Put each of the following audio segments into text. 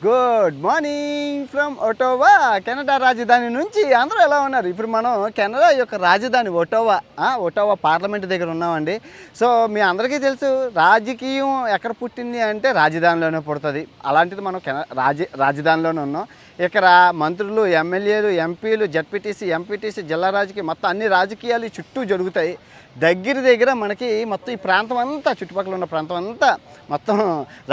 Good morning from ఒటోవా, Canada రాజధాని నుంచి. అందరూ ఎలా ఉన్నారు? ఇప్పుడు మనం కెనడా యొక్క రాజధాని ఒటోవా పార్లమెంట్ దగ్గర ఉన్నామండి. సో మీ అందరికీ తెలుసు, రాజకీయం ఎక్కడ పుట్టింది అంటే రాజధానిలోనే పుడుతుంది. అలాంటిది మనం రాజధానిలోనే ఉన్నాం. ఇక్కడ మంత్రులు, ఎమ్మెల్యేలు, ఎంపీలు, జడ్పీటీసీ, ఎంపీటీసీ, జిల్లా రాజకీయం మొత్తం అన్ని రాజకీయాలు చుట్టూ జరుగుతాయి. దగ్గర మనకి మొత్తం ఈ ప్రాంతం అంతా, చుట్టుపక్కల ఉన్న ప్రాంతం అంతా మొత్తం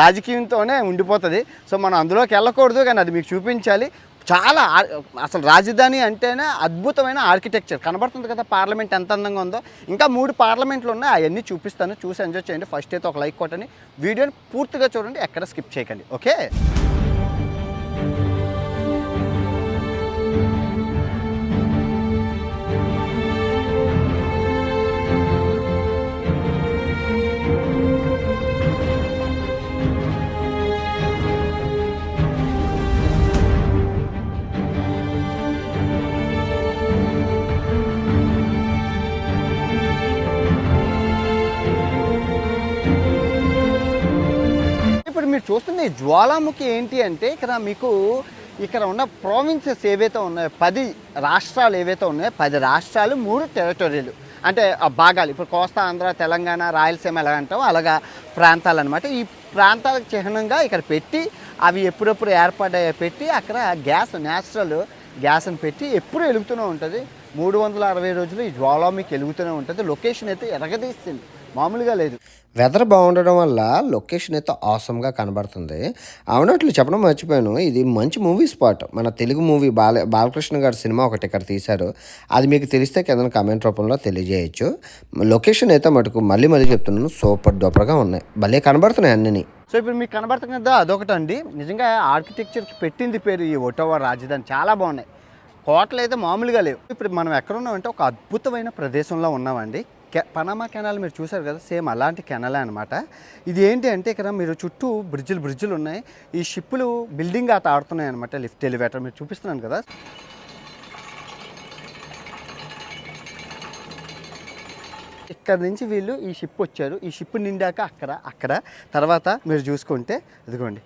రాజకీయంతోనే ఉండిపోతుంది. సో మనం అందులోకి వెళ్ళకూడదు, కానీ అది మీకు చూపించాలి. చాలా అసలు రాజధాని అంటేనే అద్భుతమైన ఆర్కిటెక్చర్ కనబడుతుంది కదా. పార్లమెంట్ ఎంత అందంగా ఉందో. ఇంకా 3 పార్లమెంట్లు ఉన్నాయి, అవన్నీ చూపిస్తాను. చూసి ఎంజాయ్ చేయండి. ఫస్ట్ అయితే ఒక లైక్ కొట్టండి, వీడియోని పూర్తిగా చూడండి, ఎక్కడ స్కిప్ చేయకండి. ఓకే. మీరు చూస్తున్న ఈ జ్వాలాముఖి ఏంటి అంటే, ఇక్కడ ఉన్న ప్రావిన్సెస్ ఏవైతే ఉన్నాయో, 10 రాష్ట్రాలు ఏవైతే ఉన్నాయో, 10 రాష్ట్రాలు, 3 టెరిటోరియలు అంటే ఆ భాగాలు. ఇప్పుడు కోస్తా ఆంధ్ర, తెలంగాణ, రాయలసీమ ఎలా అంటామో అలాగా ప్రాంతాలు అనమాట. ఈ ప్రాంతాలకు చిహ్నంగా ఇక్కడ పెట్టి, అవి ఎప్పుడెప్పుడు ఏర్పడ్డాయో పెట్టి, అక్కడ న్యాచురల్ గ్యాస్ని పెట్టి ఎప్పుడు వెలుగుతూనే ఉంటుంది. 360 రోజులు ఈ జ్వాలాముఖి వెలుగుతూనే ఉంటుంది. లొకేషన్ అయితే ఎరగదీస్తుంది, మామూలుగా లేదు. వెదర్ బాగుండడం వల్ల లొకేషన్ అయితే ఆసమ్గా కనబడుతుంది. అవునట్లు చెప్పడం మర్చిపోయాను, ఇది మంచి మూవీ స్పాట్. మన తెలుగు మూవీ బాలకృష్ణ గారి సినిమా ఒకటి ఇక్కడ తీశారు. అది మీకు తెలిస్తే కింద కామెంట్ రూపంలో తెలియజేయచ్చు. లొకేషన్ అయితే మటుకు మళ్ళీ చెప్తున్నాను, సూపర్ డూపర్గా ఉన్నాయి, భలే కనబడుతున్నాయి అన్నీ. సో ఇప్పుడు మీకు కనబడుతుంది కదా, అదొకటండి. నిజంగా ఆర్కిటెక్చర్కి పెట్టింది పేరు ఈ ఒటోవా రాజధాని. చాలా బాగున్నాయి. కోటలు అయితే మామూలుగా లేవు. ఇప్పుడు మనం ఎక్కడ ఉన్నామంటే ఒక అద్భుతమైన ప్రదేశంలో ఉన్నామండి. పనామా కెనాల్ మీరు చూసారు కదా, సేమ్ అలాంటి కెనాలే అనమాట. ఇది ఏంటి అంటే, ఇక్కడ మీరు చుట్టూ బ్రిడ్జులు ఉన్నాయి. ఈ షిప్పులు బిల్డింగ్ అట ఆడుతున్నాయి అనమాట. లిఫ్ట్ ఎలివేటర్ మీరు చూపిస్తున్నాను కదా. ఇక్కడ నుంచి వీళ్ళు ఈ షిప్ వచ్చారు. ఈ షిప్ నిండాక అక్కడ తర్వాత మీరు చూసుకుంటే ఇదిగోండి,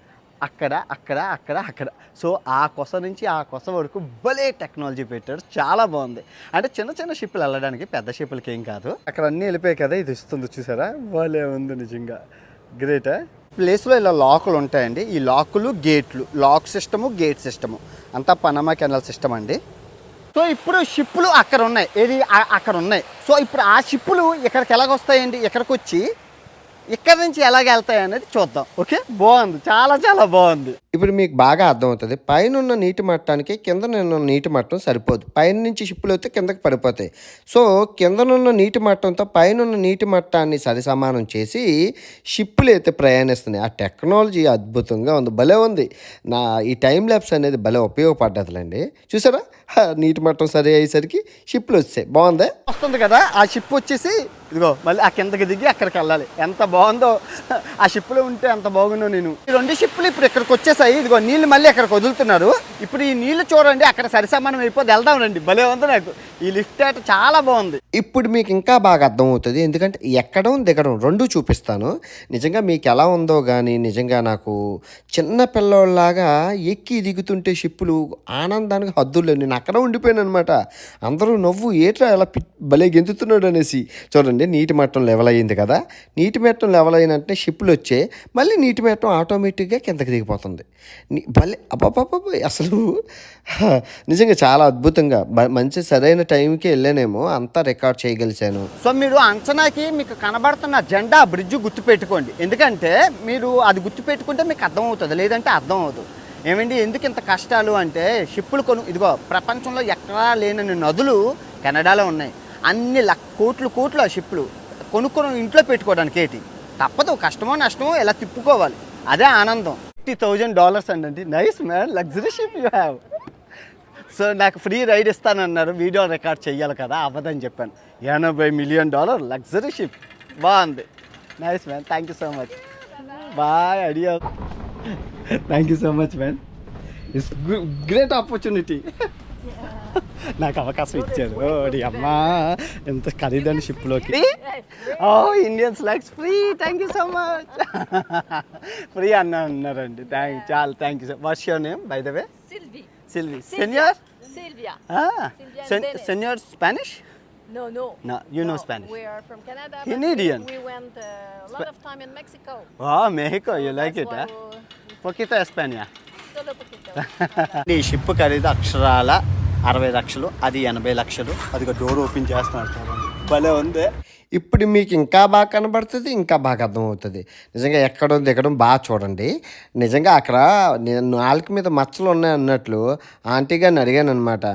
అక్కడ. సో ఆ కొస నుంచి ఆ కొస వరకు భలే టెక్నాలజీ పెట్టారు. చాలా బాగుంది. అంటే చిన్న షిప్పులు వెళ్ళడానికి, పెద్ద షిప్పులకి ఏం కాదు. అక్కడ అన్నీ వెళ్ళిపోయాయి కదా, ఇది ఇస్తుంది చూసారా, భలే ఉంది నిజంగా. గ్రేట్. ప్లేస్లో ఇలా లాకులు ఉంటాయండి. ఈ లాకులు, గేట్లు, లాక్ సిస్టము, గేట్ సిస్టము అంతా పనామా కెనాల్ సిస్టమ్ అండి. సో ఇప్పుడు షిప్పులు అక్కడ ఉన్నాయి, అక్కడ ఉన్నాయి. సో ఇప్పుడు ఆ షిప్పులు ఇక్కడికి ఎలాగొస్తాయండి, ఇక్కడికి వచ్చి ఇక్కడ నుంచి ఎలాగ వెళ్తాయి అనేది చూద్దాం. ఓకే, బాగుంది, చాలా బాగుంది. ఇప్పుడు మీకు బాగా అర్థమవుతుంది, పైన నీటి మట్టానికి కిందనున్న నీటి మట్టం సరిపోదు. పైన నుంచి షిప్పులు అయితే కిందకి పడిపోతాయి. సో కిందనున్న నీటి మట్టంతో పైన నీటి మట్టాన్ని సరిసమానం చేసి షిప్పులు అయితే ప్రయాణిస్తున్నాయి. ఆ టెక్నాలజీ అద్భుతంగా ఉంది, భలే ఉంది. ఈ టైం ల్యాప్స్ అనేది భలే ఉపయోగపడ్డదులేండి. చూసారా, నీటి మట్టం సరి అయ్యేసరికి షిప్పులు వచ్చాయి. బాగుందా? వస్తుంది కదా ఆ షిప్ వచ్చేసి ఇదిగో మళ్ళీ ఆ కిందకి దిగి అక్కడికి వెళ్ళాలి. ఎంత బాగుందో ఆ షిప్లో ఉంటే ఎంత బాగుందో. నేను ఈ 2 షిప్పులు ఇప్పుడు ఇక్కడికి వచ్చేసాయి. ఇదిగో నీళ్ళు మళ్ళీ అక్కడికి వదులుతున్నారు. ఇప్పుడు ఈ నీళ్లు చూడండి, అక్కడ సరిసమానం అయిపోతే వెళ్దాం రండి. భలే ఉంది. నాకు ఈ లిఫ్ట్ అయితే చాలా బాగుంది. ఇప్పుడు మీకు ఇంకా బాగా అర్థమవుతుంది, ఎందుకంటే ఎక్కడం దిగడం 2 చూపిస్తాను. నిజంగా మీకు ఎలా ఉందో కానీ, నిజంగా నాకు చిన్న పిల్లలాగా ఎక్కి దిగుతుంటే షిప్పులు ఆనందానికి హద్దులు. నేను అక్కడ ఉండిపోయాను అనమాట. అందరూ నవ్వు, ఏట్రా ఎలా భలే గెంతుతున్నాడు అనేసి. చూడండి, నీటి మట్టం లెవెల్ అయ్యింది కదా. నీటి మట్టం లెవెల్ అయినంటే షిప్పులు వచ్చే మళ్ళీ నీటి మట్టం ఆటోమేటిక్గా కిందకి దిగిపోతుంది. భలే అబ్బాబ్బాబ్బా, అసలు నిజంగా చాలా అద్భుతంగా మంచి సరైన టైంకి వెళ్ళానేమో, అంతా రికార్డ్ చేయగలిశాను. సో మీరు అంచనాకి మీకు కనబడుతున్న జెండా బ్రిడ్జ్ గుర్తుపెట్టుకోండి. ఎందుకంటే మీరు అది గుర్తుపెట్టుకుంటే మీకు అర్థమవుతుంది, లేదంటే అర్థం అవుతుంది. ఏమండి, ఎందుకు ఇంత కష్టాలు అంటే, షిప్పులు ఇదిగో ప్రపంచంలో ఎక్కడా లేనన్ని నదులు కెనడాలో ఉన్నాయి. అన్ని కోట్లు ఆ షిప్పులు కొనుక్కొని ఇంట్లో పెట్టుకోవడానికి ఏంటి తప్పదు. కష్టమో నష్టమో ఇలా తిప్పుకోవాలి, అదే ఆనందం. $50,000 అండి. Nice man, luxury ship you have. So నాకు ఫ్రీ రైడ్ ఇస్తానన్నారు, వీడియో రికార్డ్ చెయ్యాలి కదా, అవ్వదని చెప్పాను. $80 million లగ్జరీ షిప్. బాగుంది. Nice man, thank you so much. Bye, అడియో. Thank you so much, man. It's great opportunity. నాకు అవకాశం ఇచ్చారు. ఓడి అమ్మా, ఎంత ఖరీదైన షిప్లోకి. Oh Indians likes free, thank you so much. Free అన్నారండి. చాలా thank you. What's your name by the way? Sylvie. Senor? Silvia. Senor Spanish? No. No, you know Spanish. We are from Canada. Canadian. We went a lot of time in Mexico. Oh, Mexico, you like it, That's huh? why Poquito España. Solo poquito. ఈ ship ఖరీదు అక్షరాల 60 లక్షలు, అది 80 లక్షలు. అది door open చేస్తున్నారు చూడండి, భలే ఉంది. ఇప్పుడు మీకు ఇంకా బాగా కనబడుతుంది, ఇంకా బాగా అర్థమవుతుంది. నిజంగా ఎక్కడం దిగడం బాగా చూడండి. నిజంగా అక్కడ నేను నాలుగు మీద మచ్చలు ఉన్నాయి అన్నట్లు ఆంటీ గారిని అడిగాను అనమాట.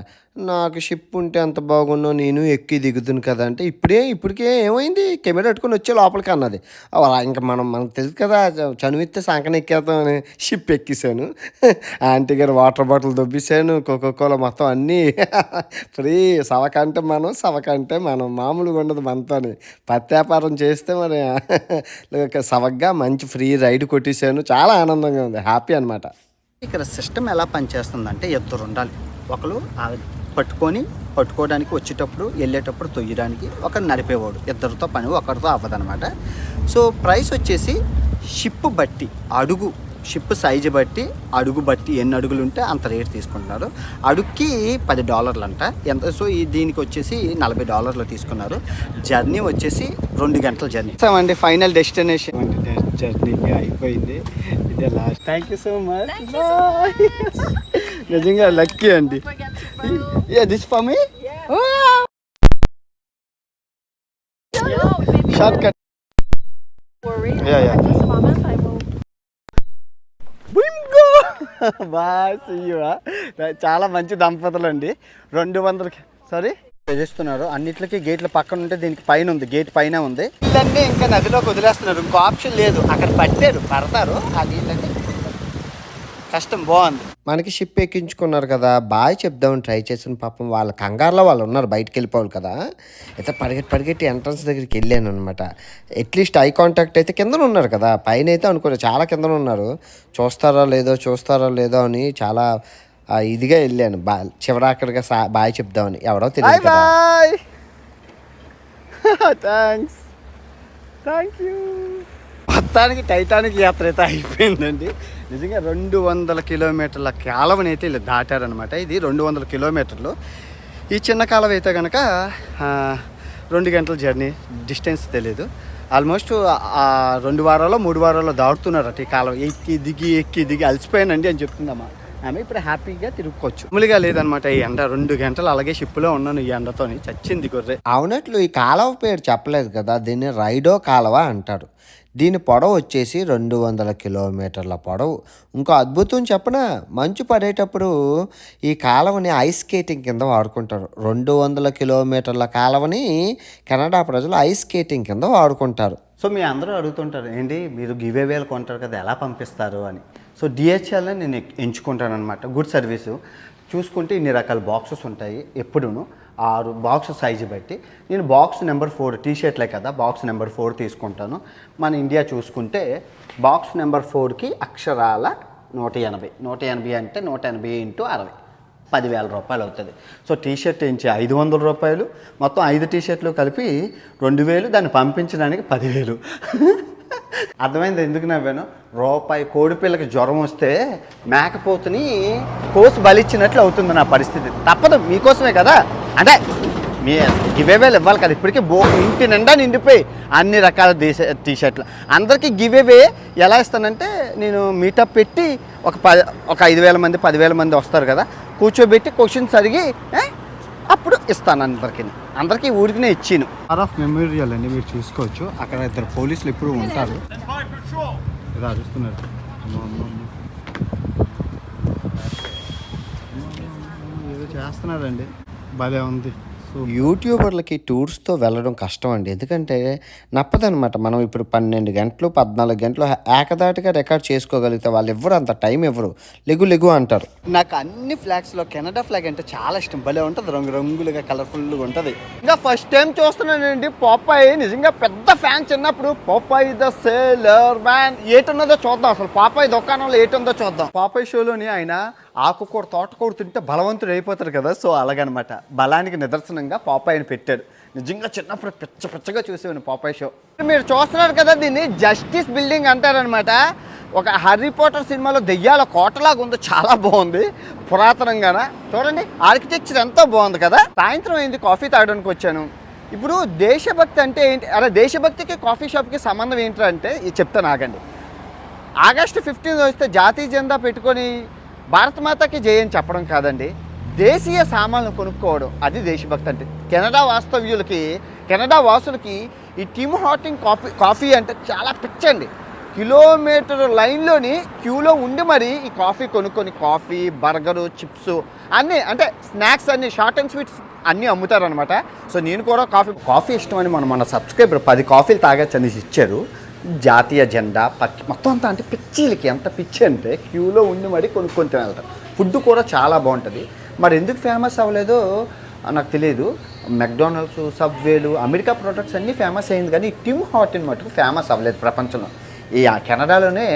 నాకు షిప్ ఉంటే అంత బాగున్నావు, నేను ఎక్కి దిగుతును కదా అంటే ఇప్పటికే ఏమైంది, కెమెరా పెట్టుకొని వచ్చే లోపలికి అన్నది. అలా ఇంకా మనకు తెలుసు కదా, చనువిస్తే సంకన ఎక్కేద్దామని షిప్ ఎక్కిసాను. ఆంటీ గారు వాటర్ బాటిల్ దొబ్బిసాను, కోకోకోలా మొత్తం అన్నీ ఫ్రీ. సవకంటే మనం మామూలుగా ఉండదు మనతోని. పత్తి వ్యాపారం చేస్తే మరి సవగ్గా మంచి ఫ్రీ రైడ్ కొట్టేశాను. చాలా ఆనందంగా ఉంది, హ్యాపీ అనమాట. ఇక్కడ సిస్టమ్ ఎలా పనిచేస్తుందంటే, ఇద్దరు ఉండాలి. ఒకరు పట్టుకోవడానికి వచ్చేటప్పుడు, వెళ్ళేటప్పుడు తొయ్యడానికి, ఒకరు నడిపేవాడు. ఇద్దరితో పని ఒకరితో అవ్వదనమాట. సో ప్రైస్ వచ్చేసి షిప్ బట్టి, షిప్ సైజు బట్టి, అడుగు బట్టి, ఎన్ని అడుగులు ఉంటే అంత రేట్ తీసుకుంటున్నారు. అడుగుకి $10 అంట. సో దీనికి వచ్చేసి $40 తీసుకున్నారు. జర్నీ వచ్చేసి 2 గంటల జర్నీ. అండి ఫైనల్ డెస్టినేషన్ జర్నీకి అయిపోయింది. ఇదే last. Thank you so much. నిజంగా లక్కీ అండి. This for me shortcut. Just a moment, I will. Bye, see you. చాలా మంచి దంపతులు అండి. 200 సారీ చేస్తున్నారు. అన్నిటికీ గేట్ల పక్కన ఉంటే దీనికి పైన ఉంది, గేట్ పైన ఉంది. ఇదన్నీ ఇంకా నదిలోకి వదిలేస్తున్నారు, ఇంకో ఆప్షన్ లేదు. అక్కడ పడతారు ఆ నీళ్ళన్నీ. కష్టం బాగుంది. మనకి షిప్ ఎక్కించుకున్నారు కదా, బాయ్ చెప్దామని ట్రై చేసిన పాపం వాళ్ళ కంగారులో వాళ్ళు ఉన్నారు, బయటకు వెళ్ళిపోవాలి కదా. అయితే పరిగెట్టి ఎంట్రన్స్ దగ్గరికి వెళ్ళాను అనమాట. అట్లీస్ట్ ఐ కాంటాక్ట్ అయితే కిందన ఉన్నారు కదా, పైన అయితే అనుకోలేదు, చాలా కిందన ఉన్నారు. చూస్తారో లేదో అని చాలా ఇదిగా వెళ్ళాను. చివరాఖరిగా బాయ్ చెప్దామని. ఎవరో తెలియదు కదా. బాయ్. Thank you. మొత్తానికి టైటానిక్ యాత్ర అయితే అయిపోయిందండి. నిజంగా 200 కిలోమీటర్ల కాలువని అయితే ఇలా దాటారనమాట. ఇది 200 కిలోమీటర్లు. ఈ చిన్న కాలువ అయితే కనుక 2 గంటల జర్నీ, డిస్టెన్స్ తెలియదు. ఆల్మోస్ట్ 2 వారాల్లో 3 వారాల్లో దాటుతున్నారట ఈ కాలువ. ఎక్కి దిగి అలసిపోయానండి అని చెప్తుందమ్మా ఆమె. ఇప్పుడు హ్యాపీగా తిరుగుకోవచ్చు. మామూలుగా లేదనమాట ఈ ఎండ. 2 గంటలు అలాగే షిప్లో ఉన్నాను ఈ ఎండతోని, చచ్చింది గొర్రె. అవునట్లు ఈ కాలువ పేరు చెప్పలేదు కదా, దీన్ని రైడో కాలువ అంటారు. దీని పొడవు వచ్చేసి 200 కిలోమీటర్ల పొడవు. ఇంకో అద్భుతం చెప్పనా, మంచు పడేటప్పుడు ఈ కాలువని ఐస్ స్కేటింగ్ కింద వాడుకుంటారు. 200 కిలోమీటర్ల కాలువని కెనడా ప్రజలు ఐస్ స్కేటింగ్ కింద వాడుకుంటారు. సో మీ అందరూ అడుగుతుంటారు, ఏంటి మీరు గివేవేలు కొంటారు కదా, ఎలా పంపిస్తారు అని. సో డిహెచ్ఎల్ని నేను ఎంచుకుంటాను అనమాట. Good service. చూసుకుంటే ఇన్ని రకాల బాక్సెస్ ఉంటాయి. ఎప్పుడూను 6 బాక్స్ సైజు బట్టి నేను బాక్స్ నెంబర్ 4 టీషర్ట్లే కదా, బాక్స్ నెంబర్ 4 తీసుకుంటాను. మన ఇండియా చూసుకుంటే బాక్స్ నెంబర్ 4కి అక్షరాల 180 అంటే 180 × 60 10,000 రూపాయలు అవుతుంది. సో టీషర్ట్ ఎంచి 500 రూపాయలు, మొత్తం 5 టీషర్ట్లు కలిపి 2,000. దాన్ని పంపించడానికి 10,000. అర్థమైంది ఎందుకు నవ్వాను? రూపాయి కోడిపిల్లకి జ్వరం వస్తే మేకపోతుని కోసి బలిచ్చినట్లు అవుతుంది నా పరిస్థితి. తప్పదు, మీకోసమే కదా. అంటే మీ గివేవేలు ఇవ్వాలి కదా. ఇప్పటికీ ఇంటి నిండా నిండిపోయి అన్ని రకాల టీషర్ట్లు. అందరికీ గివేవే ఎలా ఇస్తానంటే, నేను మీటప్ పెట్టి ఒక 5,000 మంది 10,000 మంది వస్తారు కదా, కూర్చోబెట్టి క్వశ్చన్స్ అడిగి అప్పుడు ఇస్తాను అందరికీ ఊరికినే ఇచ్చాను. ఆఫ్ మెమోరియల్ అండి, మీరు చూసుకోవచ్చు. అక్కడ 2 పోలీసులు ఎప్పుడు ఉంటారు. ఇలా అరుస్తున్నారు. ఏదో చేస్తున్నారండి, భలే ఉంది. యూట్యూబర్లకి టూర్స్తో వెళ్ళడం కష్టం అండి. ఎందుకంటే నప్పదనమాట. మనం ఇప్పుడు 12 గంటలు, 14 గంటలు ఏకధాటిగా రికార్డ్ చేసుకోగలిగితే వాళ్ళు ఎవ్వరు అంత టైం ఇవ్వరు. లెగు లెగు అంటారు. నాకు అన్ని ఫ్లాగ్స్లో కెనడా ఫ్లాగ్ అంటే చాలా ఇష్టం. భలే ఉంటుంది, రంగు రంగులుగా కలర్ఫుల్గా ఉంటుంది. ఇంకా ఫస్ట్ టైం చూస్తున్నానండి పాపాయ్. నిజంగా పెద్ద ఫ్యాన్. చిన్నప్పుడు పాపాయ్ ద సేలర్ మ్యాన్ ఏటున్నదో చూద్దాం, అసలు పాపాయ్ దుకాణంలో ఏటుందో చూద్దాం. పాపాయ్ షోలోని ఆయన ఆకుకూర తోటకూర తింటే బలవంతుడు అయిపోతారు కదా, సో అలాగనమాట. బలానికి నిదర్శనంగా పాపాయ్ని పెట్టాడు. నిజంగా చిన్నప్పుడు పిచ్చగా చూసేవాడిని పాపాయ్ షో. మీరు చూస్తున్నారు కదా, దీన్ని జస్టిస్ బిల్డింగ్ అంటారనమాట. ఒక హ్యారీ పాటర్ సినిమాలో దెయ్యాల కోటలాగా ఉంది, చాలా బాగుంది పురాతనంగాన. చూడండి ఆర్కిటెక్చర్ ఎంతో బాగుంది కదా. సాయంత్రం అయింది, కాఫీ తాగడానికి వచ్చాను. ఇప్పుడు దేశభక్తి అంటే ఏంటి, అలా దేశభక్తికి కాఫీ షాప్కి సంబంధం ఏంటంటే ఇది చెప్తాను ఆగండి. ఆగస్టు 15 వస్తే జాతీయ జెండా పెట్టుకొని భారతమాతకి జయ అని చెప్పడం కాదండి, దేశీయ సామాన్లు కొనుక్కోవడం, అది దేశభక్తి అంటే. కెనడా వాసులకి ఈ టిమ్ హార్టింగ్ కాఫీ అంటే చాలా పిచ్చండి. కిలోమీటర్ లైన్లోని క్యూలో ఉండి మరి ఈ కాఫీ కొనుక్కొని కాఫీ, బర్గరు, చిప్స్ అన్నీ, అంటే స్నాక్స్ అన్నీ, షార్ట్ అండ్ స్వీట్స్ అన్నీ అమ్ముతారనమాట. సో నేను కూడా కాఫీ ఇష్టమని మన సబ్స్క్రైబర్ 10 కాఫీలు తాగొచ్చు అనేసి ఇచ్చారు. జాతీయ జెండా పక్కి మొత్తం అంతా, అంటే పిచ్చిలకి ఎంత పిచ్చి అంటే క్యూలో ఉండి మరి కొనుక్కొని తినగలుగుతారు. ఫుడ్ కూడా చాలా బాగుంటుంది. మరి ఎందుకు ఫేమస్ అవ్వలేదో నాకు తెలియదు. మెక్డానల్డ్స్, సబ్వేలు, అమెరికా ప్రొడక్ట్స్ అన్నీ ఫేమస్ అయింది, కానీ టిమ్ హార్టిన్ మటుకు ఫేమస్ అవ్వలేదు ప్రపంచంలో. ఈ కెనడాలోనే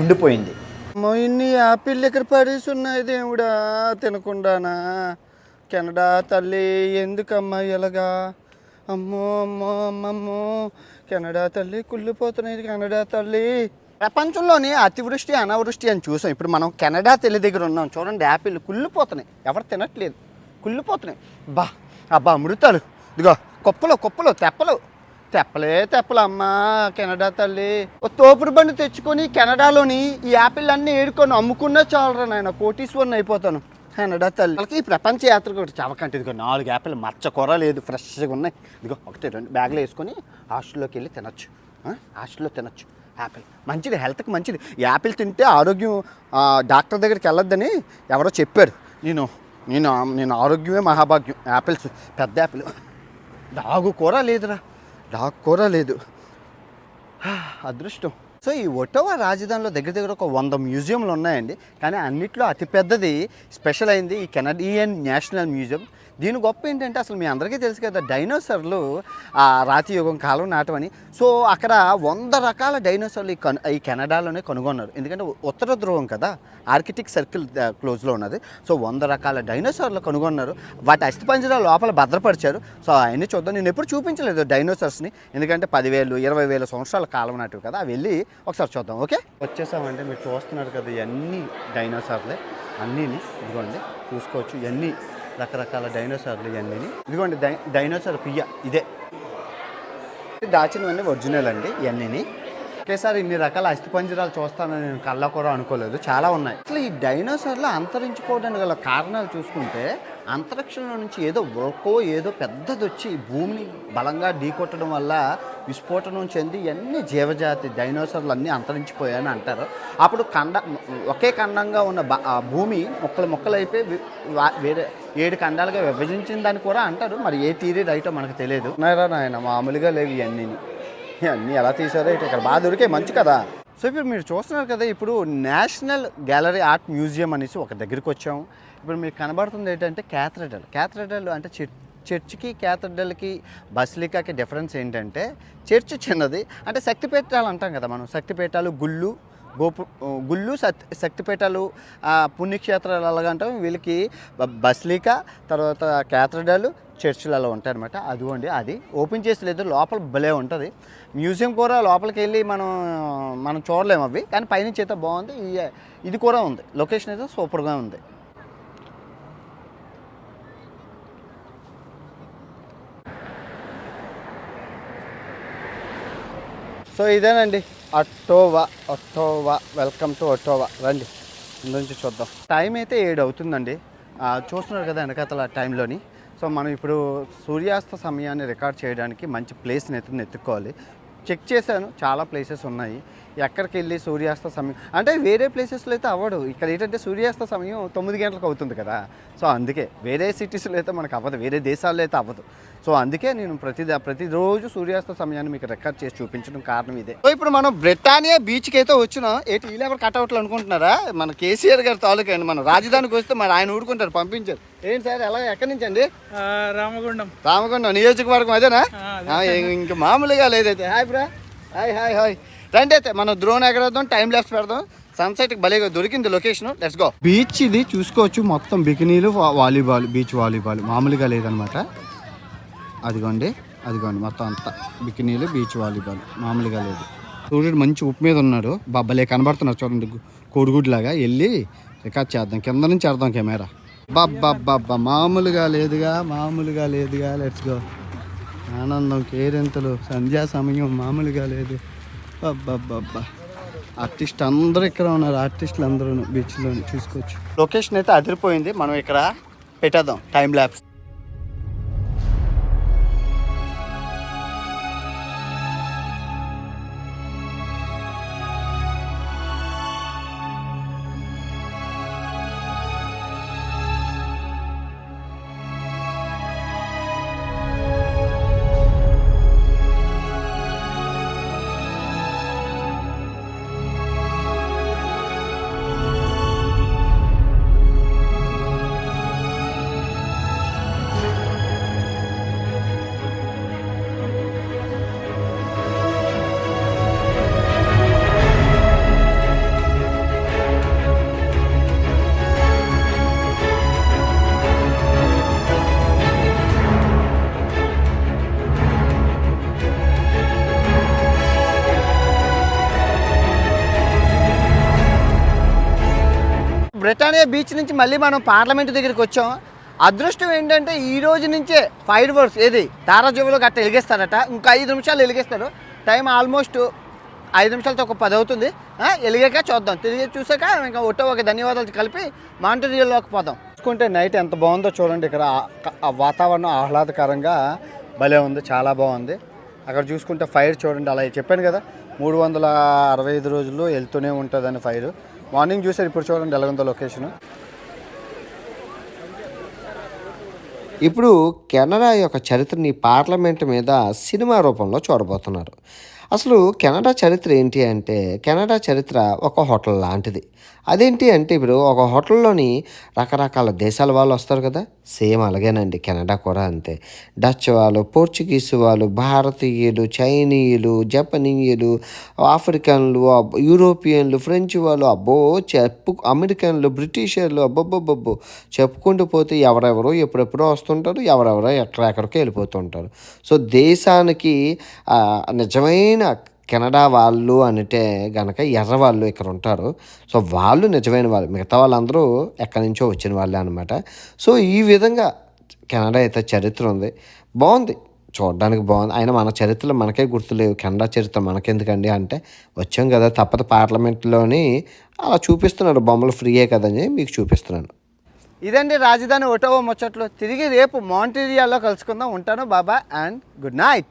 ఉండిపోయింది. ఇన్ని యాపిల్ ఎక్కడ పడేసి ఉన్నాయి దేవుడా, తినకుండానా. కెనడా తల్లి ఎందుకమ్మా ఎలాగా, అమ్మో అమ్మో అమ్మమ్మో, కెనడా తల్లి కుళ్ళిపోతున్నాయి. కెనడా తల్లి ప్రపంచంలోని అతివృష్టి అనావృష్టి అని చూసాం. ఇప్పుడు మనం కెనడా తల్లి దగ్గర ఉన్నాం. చూడండి యాపిల్ కుళ్ళిపోతున్నాయి, ఎవరు తినట్లేదు, కుళ్ళిపోతున్నాయి. అబ్బా అమృతాలు, ఇదిగో కుప్పలు తెప్పలు అమ్మా. కెనడా తల్లి ఓ తోపుడు బండి తెచ్చుకొని కెనడాలోని ఈ యాపిల్ అన్నీ ఏడుకొని అమ్ముకున్నా చాలరా నాయన, కోటీశ్వరుని అయిపోతాను. కెనడా తల్లి వాళ్ళకి ఈ ప్రపంచ యాత్ర కూడా చవకంటే. ఇదిగో 4 యాపిల్ మచ్చ కూర లేదు, ఫ్రెష్గా ఉన్నాయి. ఇదిగో 1-2 బ్యాగ్లో వేసుకొని హాస్టల్లోకి వెళ్ళి తినొచ్చు. హాస్టల్లో తినొచ్చు యాపిల్, మంచిది, హెల్త్కి మంచిది. యాపిల్ తింటే ఆరోగ్యం, డాక్టర్ దగ్గరికి వెళ్ళొద్దని ఎవరో చెప్పారు. నేను ఆరోగ్యమే మహాభాగ్యం. యాపిల్స్, పెద్ద యాపిల్. డాగు కూర లేదు, అదృష్టం. సో ఈ ఒట్టోవా రాజధానిలో దగ్గర ఒక 100 మ్యూజియంలు ఉన్నాయండి. కానీ అన్నిట్లో అతిపెద్దది స్పెషల్ అయింది ఈ కెనడియన్ నేషనల్ మ్యూజియం. దీని గొప్ప ఏంటంటే, అసలు మీ అందరికీ తెలుసు కదా, డైనోసార్లు రాతి యుగం కాలం నాటవని. సో అక్కడ 100 రకాల డైనోసార్లు ఈ కెనడాలోనే కనుగొన్నారు. ఎందుకంటే ఉత్తర ధ్రువం కదా, ఆర్కిటిక్ సర్కిల్ క్లోజ్లో ఉన్నది. సో 100 రకాల డైనోసార్లు కనుగొన్నారు. వాటి అస్థిపంజరాలు లోపల భద్రపరిచారు. సో అవన్నీ చూద్దాం. నేను ఎప్పుడు చూపించలేదు డైనోసార్స్ని, ఎందుకంటే 10,000, 20,000 సంవత్సరాల కాలం నాటివి కదా, అవి వెళ్ళి ఒకసారి చూద్దాం. ఓకే, వచ్చేసామంటే మీరు చూస్తున్నారు కదా, ఇవన్నీ డైనోసార్లే అన్నీని. ఇదిగోండి చూసుకోవచ్చు, ఇవన్నీ రకరకాల డైనోసార్లు ఇవన్నీ. ఇదిగోండి డైనోసార్ పియ్య, ఇదే దాచినవన్నీ ఒరిజినల్ అండి. ఇవన్నీ ఒకేసారి ఇన్ని రకాల అస్థిపంజరాలు చూస్తానని నేను కళ్ళ కూడా అనుకోలేదు, చాలా ఉన్నాయి. అసలు ఈ డైనోసార్లు అంతరించుకోవడానికి గల కారణాలు చూసుకుంటే, అంతరిక్షంలో నుంచి ఏదో పెద్దది వచ్చి భూమిని బలంగా ఢీకొట్టడం వల్ల విస్ఫోటనం చెంది ఇవన్నీ జీవజాతి డైనోసార్లు అన్నీ అంతరించిపోయాయని అంటారు. అప్పుడు ఒకే ఖండంగా ఉన్న భూమి ముక్కలైపోయి వేరే 7 ఖండాలుగా విభజించిందని కూడా అంటారు. మరి ఏ థియరీ రైటో మనకు తెలియదు. నాయన మామూలుగా లేవు ఇవన్నీ ఎలా తీసారో ఇక్కడ బాగా దొరికే మంచి కదా. సో ఇప్పుడు మీరు చూస్తున్నారు కదా, ఇప్పుడు నేషనల్ గ్యాలరీ ఆర్ట్ మ్యూజియం అనేసి ఒక దగ్గరికి వచ్చాము. ఇప్పుడు మీకు కనబడుతుంది ఏంటంటే క్యాథడ్రల్ అంటే చర్చ్కి క్యాథడ్రల్కి బసిలికాకి డిఫరెన్స్ ఏంటంటే, చర్చ్ చిన్నది, అంటే శక్తిపీఠాలు అంటాం కదా మనం, శక్తిపీఠాలు, గుళ్ళు శక్తిపీఠాలు, పుణ్యక్షేత్రాలు అలాగంటాం. వీళ్ళకి బసిలికా, తర్వాత క్యాథడ్రల్, చర్చిలు అలా ఉంటాయి అనమాట. అదిగోండి, అది ఓపెన్ చేసి లేదు, లోపల భలే ఉంటుంది. మ్యూజియం కూడా లోపలికి వెళ్ళి మనం చూడలేము అవి, కానీ పైనుంచి అయితే బాగుంది. ఇది కూడా ఉంది, లొకేషన్ అయితే సూపర్గా ఉంది. సో ఇదేనండి ఒట్టోవా. Welcome to ఒట్టోవా. రండి ముందు నుంచి చూద్దాం. టైం అయితే 7 అవుతుందండి. చూస్తున్నారు కదా వెనకాతల టైంలోని. సో మనం ఇప్పుడు సూర్యాస్త సమయాన్ని రికార్డ్ చేయడానికి మంచి ప్లేస్ని ఎత్తుక్కోవాలి. చెక్ చేశాను, చాలా ప్లేసెస్ ఉన్నాయి. ఎక్కడికి వెళ్ళి సూర్యాస్త సమయం అంటే వేరే ప్లేసెస్లో అయితే అవ్వడు. ఇక్కడ ఏంటంటే సూర్యాస్త సమయం 9 గంటలకు అవుతుంది కదా. సో అందుకే వేరే సిటీస్లో అయితే మనకు అవ్వదు, వేరే దేశాల్లో అయితే అవ్వదు. సో అందుకే నేను ప్రతిరోజు సూర్యాస్త సమయాన్ని మీకు రికార్డ్ చేసి చూపించడం కారణం ఇదే. సో ఇప్పుడు మనం బ్రిటానియా బీచ్కి అయితే వచ్చినాం. ఏంటి ఈ లేబర్ కట్అవుట్లు అనుకుంటున్నారా? మన కేసీఆర్ గారి తాలూకా అండి. మనం రాజధానికి వస్తే మరి ఆయన ఊరుకుంటారు, పంపించారు. ఏంటి సార్ ఎలా, ఎక్కడి నుంచి అండి? రామగుండం నియోజకవర్గం అదేనా? ఇంకా మామూలుగా లేదైతే. హాయ్ బ్రా, హాయ్ హాయ్ హాయ్. రండి అయితే మనం డ్రోన్ ఎగరేద్దాం, టైం ల్యాప్స్ పెడదాం. సన్సెట్కి భలేగా దొరికింది లొకేషన్. Let's go. బీచ్ ఇది చూసుకోవచ్చు, మొత్తం బికినీలు, వాలీబాల్, బీచ్ వాలీబాల్ మామూలుగా లేదనమాట. అదిగోండి మొత్తం అంతా బికినీలు, బీచ్ వాలీబాల్ మామూలుగా లేదు. సూర్యుడు మంచి ఉప్పు మీద ఉన్నాడు, భలే కనబడుతున్నాడు చూడండి, కోడిగుడ్లాగా. వెళ్ళి రికార్డ్ చేద్దాం, కింద నుంచి ఆడదాం కెమెరా. బాబ్బా మామూలుగా లేదుగా. Let's go. ఆనందం కేరింతలు, సంధ్యా సమయం మామూలుగా లేదు. అబ్బా ఆర్టిస్ట్ అందరూ ఇక్కడ ఉన్నారు, ఆర్టిస్టులు అందరూ బీచ్లోని చూసుకోవచ్చు. లొకేషన్ అయితే అదిరిపోయింది. మనం ఇక్కడ పెట్టేద్దాం టైం ల్యాప్స్. బ్రిటానియా బీచ్ నుంచి మళ్ళీ మనం పార్లమెంట్ దగ్గరికి వచ్చాం. అదృష్టం ఏంటంటే ఈ రోజు నుంచే ఫైర్ వర్క్స్ ఏది తారాజువ్వలో గట్ట వెలిగిస్తారట. ఇంకా 5 నిమిషాలు వెలిగిస్తారు. టైం ఆల్మోస్ట్ 5 నిమిషాలతో ఒక 10 అవుతుంది. వెలిగాక చూద్దాం. తిరిగి చూసాక ఇంకా ఒట్టోకి ధన్యవాదాలు కలిపి మాంట్రియల్లోకి పోదాం. చూసుకుంటే నైట్ ఎంత బాగుందో చూడండి. ఇక్కడ ఆ వాతావరణం ఆహ్లాదకరంగా భలే ఉంది, చాలా బాగుంది. అక్కడ చూసుకుంటే ఫైర్ చూడండి, అలా చెప్పాను కదా 365 రోజుల్లో వెళ్తూనే ఉంటుందని ఫైర్. మార్నింగ్ చూసారు, ఇప్పుడు చూడండి ఎలా ఉందో లొకేషన్. ఇప్పుడు కెనడా యొక్క చరిత్రని పార్లమెంట్ మీద సినిమా రూపంలో చూడబోతున్నారు. అసలు కెనడా చరిత్ర ఏంటి అంటే, కెనడా చరిత్ర ఒక హోటల్ లాంటిది. అదేంటి అంటే, ఇప్పుడు ఒక హోటల్లోని రకరకాల దేశాల వాళ్ళు వస్తారు కదా, సేమ్ అలాగేనండి కెనడా కూడా అంతే. డచ్ వాళ్ళు, పోర్చుగీస్ వాళ్ళు, భారతీయులు, చైనీయులు, జపనీయులు, ఆఫ్రికన్లు, యూరోపియన్లు, ఫ్రెంచ్ వాళ్ళు, అమెరికన్లు, బ్రిటిషర్లు, అబ్బబ్బబ్బబ్బో చెప్పుకుంటూ పోతే ఎవరెవరో ఎప్పుడెప్పుడో వస్తుంటారు, ఎవరెవరో ఎక్కడెక్కడికో వెళ్ళిపోతుంటారు. సో దేశానికి నిజమైన కెనడా వాళ్ళు అంటే గనక ఎర్ర వాళ్ళు ఇక్కడ ఉంటారు. సో వాళ్ళు నిజమైన వాళ్ళు, మిగతా వాళ్ళందరూ ఎక్కడి నుంచో వచ్చిన వాళ్ళే అనమాట. సో ఈ విధంగా కెనడా అయితే చరిత్ర ఉంది, బాగుంది, చూడడానికి బాగుంది. అయినా మన చరిత్రలో మనకే గుర్తులేవు, కెనడా చరిత్ర మనకెందుకండి అంటే, వచ్చాం కదా తప్పదు. పార్లమెంట్లోని అలా చూపిస్తున్నాడు, బొమ్మలు ఫ్రీయే కదని మీకు చూపిస్తున్నాను. ఇదండి రాజధాని ఒటోవా ముచ్చట్లు. తిరిగి రేపు మాంట్రియల్లో కలుసుకుందాం. ఉంటాను, బాబా అండ్ గుడ్ నైట్.